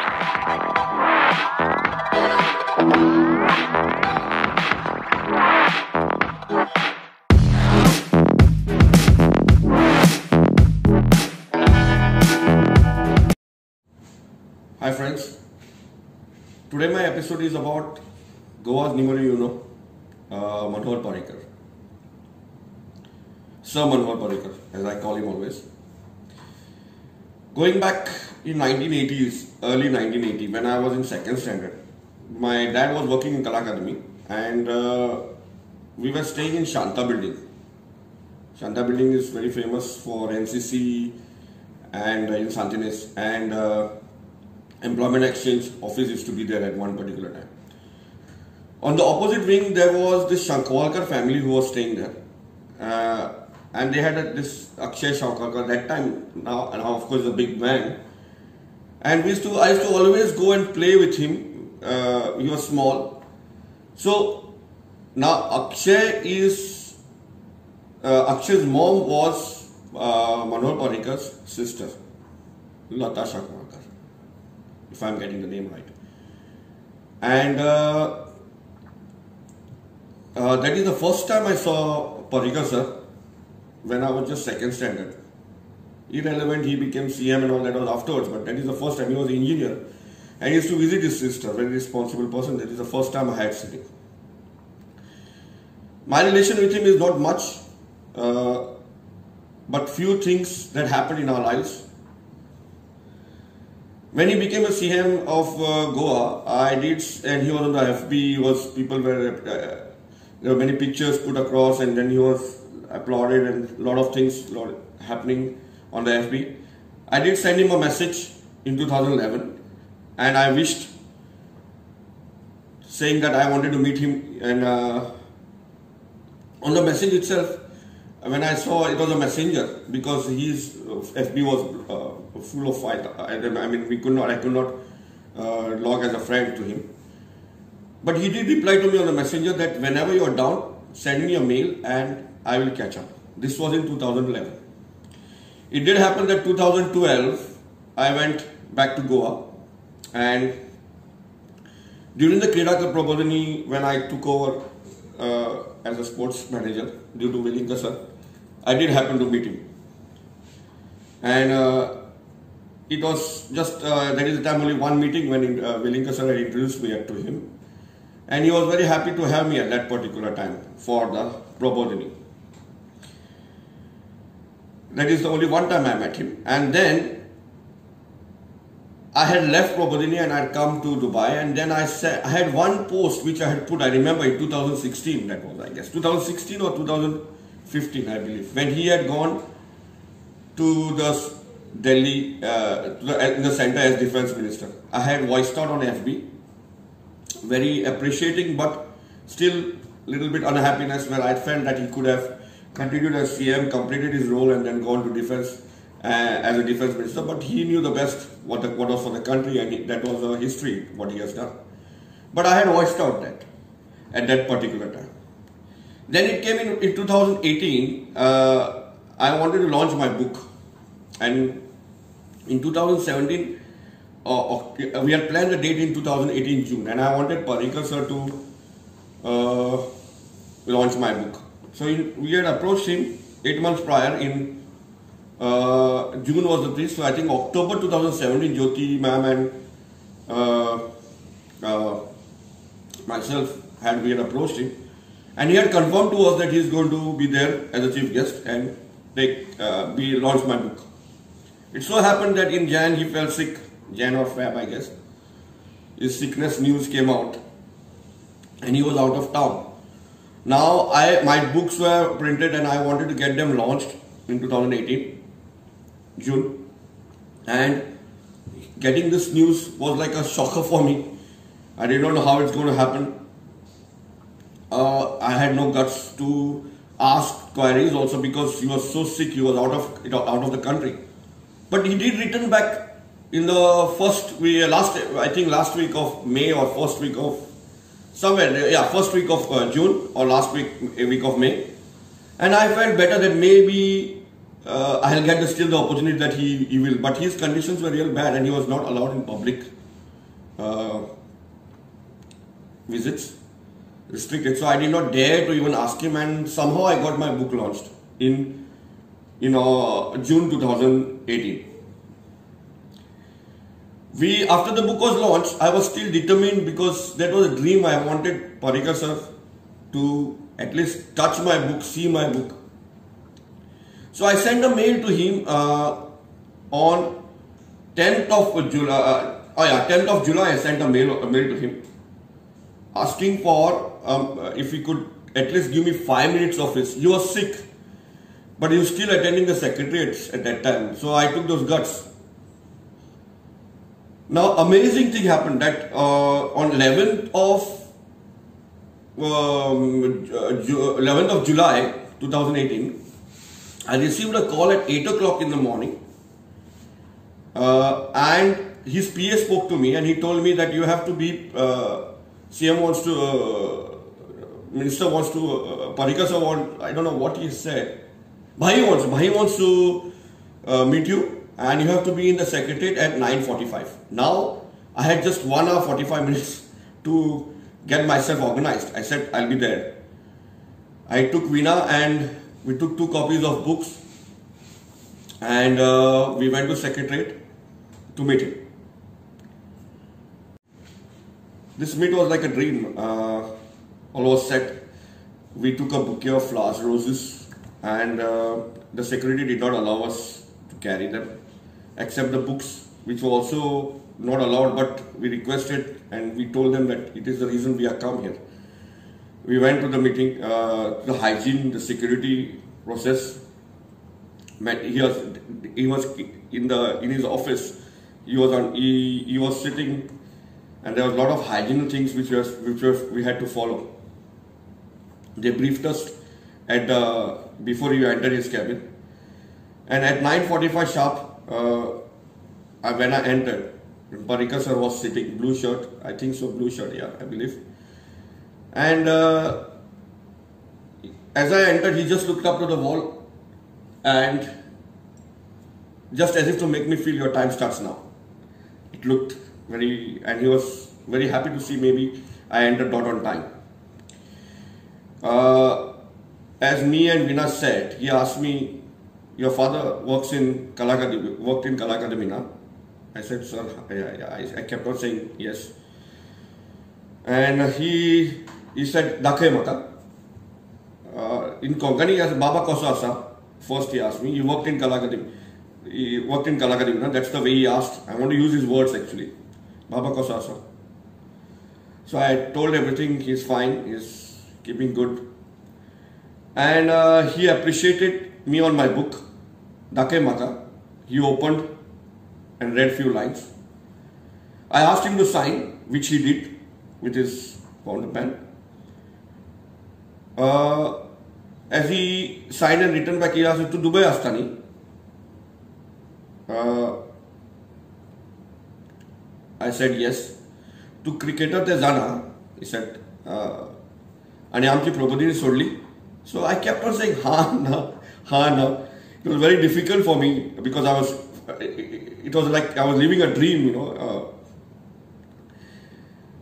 Hi friends, today my episode is about Goa's numero uno, Manohar Parrikar. Sir Manohar Parrikar, as I call him always. Going back in 1980s, early 1980, when I was in second standard, my dad was working in Kala Academy and we were staying in Shanta building. Shanta building is very famous for NCC and in Santines and Employment Exchange office used to be there at one particular time. On the opposite wing, there was this Shankwalkar family who was staying there. And they had this Akshay Shankwalkar that time, now of course a big man. And I used to always go and play with him. He was small. So now Akshay's mom was Manohar Parrikar's sister, Lata Shankwalkar, if I am getting the name right. And that is the first time I saw Parrikar sir, when I was just second standard. Irrelevant, he became CM and all that was afterwards, but that is the first time. He was an engineer and he used to visit his sister, very responsible person. That is the first time I had seen him. My relation with him is not much, but few things that happened in our lives. When he became a CM of Goa, I did, and he was on the FB. There were many pictures put across, and then he was applauded, and a lot of things happening on the FB. I did send him a message in 2011, and I wished, saying that I wanted to meet him. And on the message itself, when I saw it was a messenger, because his FB was full of fight. I could not log as a friend to him. But he did reply to me on the messenger that whenever you are down, send me a mail and I will catch up. This was in 2011. It did happen that 2012, I went back to Goa, and during the Kridakar Prabodhini, when I took over as a sports manager due to Velinkar sir, I did happen to meet him. And it was just, that is the time only one meeting when Velinkar sir had introduced me to him. And he was very happy to have me at that particular time for the Prabodhini. That is the only one time I met him. And then I had left Prabodhini and I had come to Dubai, and then I had one post which I had put, I remember in 2016, that was, I guess, 2016 or 2015, I believe, when he had gone to the Delhi, in the center as defense minister. I had voiced out on FB, very appreciating, but still little bit unhappiness, where I felt that he could have continued as CM, completed his role, and then gone to defense as a defense minister. But he knew the best what was for the country, and that was a history what he has done. But I had voiced out that at that particular time. Then it came in 2018. I wanted to launch my book, and in 2017 we had planned a date in 2018 June, and I wanted Parrikar sir to launch my book. So we had approached him 8 months prior. In June was the place, so I think October 2017, Jyoti ma'am and myself we had approached him, and he had confirmed to us that he is going to be there as a chief guest and we launched my book. It so happened that in Jan he fell sick, Jan or Feb, I guess. His sickness news came out and he was out of town. Now my books were printed and I wanted to get them launched in 2018 June, and getting this news was like a shocker for me. I did not know how it's going to happen. I had no guts to ask queries also, because he was so sick, he was out of the country. But he did return back in the first week, last week of May or first week of first week of June or last week of May. And I felt better that maybe I'll get still the opportunity that he will. But his conditions were real bad and he was not allowed in public visits, restricted. So I did not dare to even ask him, and somehow I got my book launched in June 2018. After the book was launched, I was still determined, because that was a dream. I wanted Parrikar sir to at least touch my book, see my book. So I sent a mail to him on 10th of July. 10th of July I sent a mail to him asking for if he could at least give me 5 minutes of his. He was sick, but he was still attending the secretariat at that time. So I took those guts. Now, amazing thing happened that on 11th of July 2018, I received a call at 8 o'clock in the morning, and his PA spoke to me and he told me that you have to be, CM wants to, Minister wants to, Parrikar sir wants, I don't know what he said, Bhai wants to meet you, and you have to be in the secretariat at 9:45. Now, I had just 1 hour 45 minutes to get myself organized. I said, I'll be there. I took Veena and we took 2 copies of books, and we went to secretariat to meet him. This meet was like a dream. All was set. We took a bouquet of flowers, roses, and the secretary did not allow us to carry them, except the books, which were also not allowed, but we requested and we told them that it is the reason we are come here. We went to the meeting, the hygiene, the security process. He was in his office. He was sitting, and there was a lot of hygiene things which we had to follow. They briefed us before you enter his cabin, and at 9:45 sharp, when I entered, Parrikar sir was sitting, blue shirt, I think so, blue shirt, yeah, I believe. And as I entered, he just looked up to the wall, and just as if to make me feel your time starts now. It looked and he was very happy to see maybe I entered not on time. As me and Veena said, he asked me, your father worked in Kala Akademi, na? I said, sir, I kept on saying yes. And he said, Dakhe Maka. In Konkani, as Baba Kosasa, first he asked me, you worked in Kala Akademi. He worked in Kala Akademi, na? That's the way he asked. I want to use his words actually. Baba Kosasa. So I told everything, he's fine, he's keeping good. And he appreciated me on my book, Dakhe Maka. He opened and read few lines. I asked him to sign, which he did with his founder pen. As he signed and written back, he asked, to Dubai Astani. I said yes. To cricketer te jana, he said, and amchi Prabodhini sodli. So I kept on saying, ha na. It was very difficult for me because it was like I was living a dream, you know.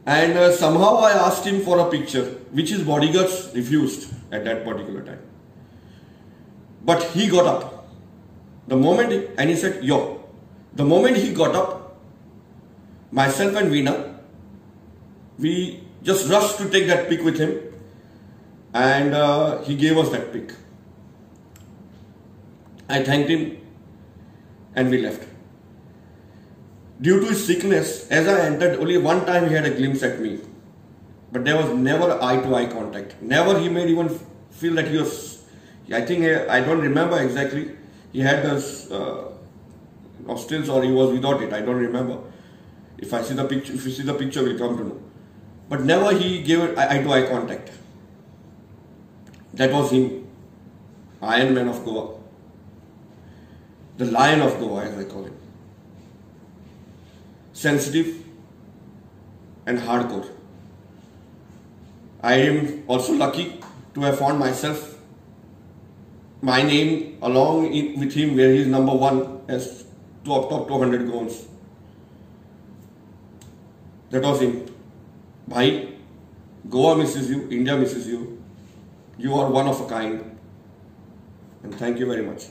And somehow I asked him for a picture, which his bodyguards refused at that particular time. But he got up. And he said, yo. The moment he got up, myself and Veena, we just rushed to take that pic with him. And he gave us that pic. I thanked him and we left. Due to his sickness, as I entered, only one time he had a glimpse at me. But there was never eye-to-eye contact. Never he made even feel that he was, I think, I don't remember exactly. He had those nostrils or he was without it. I don't remember. If you see the picture, we'll come to know. But never he gave eye-to-eye contact. That was him. Iron Man of Goa. The Lion of Goa, as I call him. Sensitive and hardcore. I am also lucky to have found my name along with him, where he is #1 as top 200 goals. That was him. Bhai, Goa misses you, India misses you. You are one of a kind. And thank you very much.